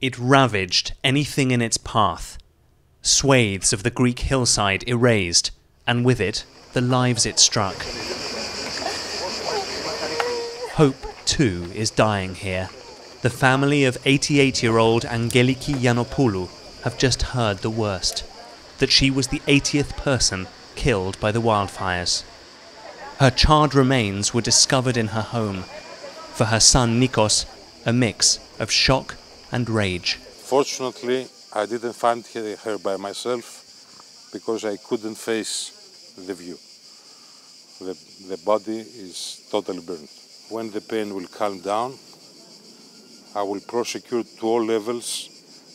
It ravaged anything in its path. Swathes of the Greek hillside erased, and with it, the lives it struck. Hope, too, is dying here. The family of 88-year-old Angeliki Yiannopoulou have just heard the worst, that she was the 80th person killed by the wildfires. Her charred remains were discovered in her home. For her son Nikos, a mix of shock and rage. Fortunately, I didn't find her by myself because I couldn't face the view. The body is totally burned. When the pain will calm down, I will prosecute to all levels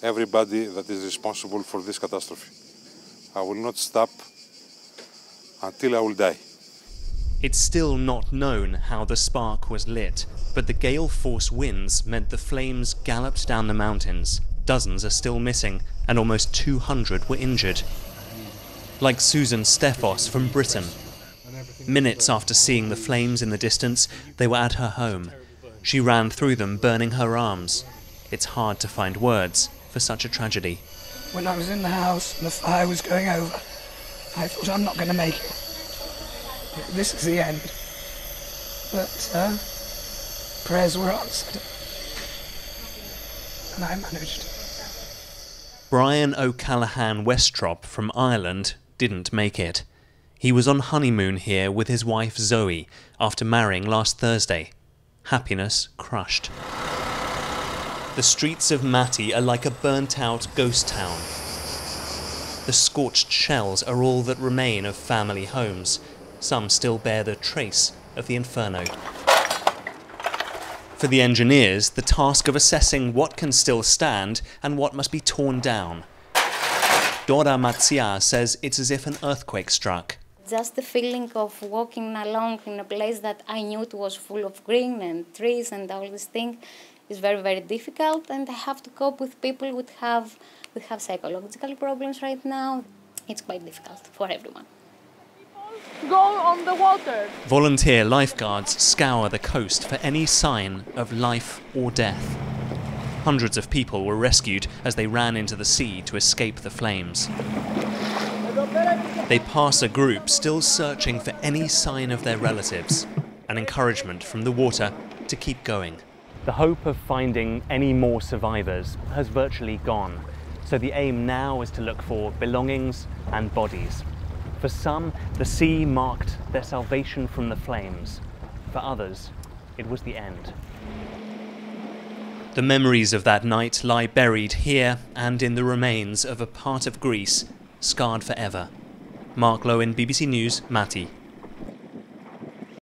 everybody that is responsible for this catastrophe. I will not stop until I will die. It's still not known how the spark was lit, but the gale force winds meant the flames galloped down the mountains. Dozens are still missing, and almost 200 were injured. Like Susan Stefos from Britain. Minutes after seeing the flames in the distance, they were at her home. She ran through them, burning her arms. It's hard to find words for such a tragedy. When I was in the house and the fire was going over, I thought, I'm not going to make it. This is the end. But prayers were answered, and I managed. Brian O'Callaghan Westrop from Ireland didn't make it. He was on honeymoon here with his wife Zoe after marrying last Thursday. Happiness crushed. The streets of Mati are like a burnt-out ghost town. The scorched shells are all that remain of family homes. Some still bear the trace of the inferno. For the engineers, the task of assessing what can still stand and what must be torn down. Dora Matsia says it's as if an earthquake struck. Just the feeling of walking along in a place that I knew it was full of green and trees and all these things is very, very difficult, and I have to cope with people who have psychological problems right now. It's quite difficult for everyone. Go on the water. Volunteer lifeguards scour the coast for any sign of life or death. Hundreds of people were rescued as they ran into the sea to escape the flames. They pass a group still searching for any sign of their relatives, an encouragement from the water to keep going. The hope of finding any more survivors has virtually gone, so the aim now is to look for belongings and bodies. For some, the sea marked their salvation from the flames. For others, it was the end. The memories of that night lie buried here and in the remains of a part of Greece scarred forever. Mark Lowen, BBC News, Mati.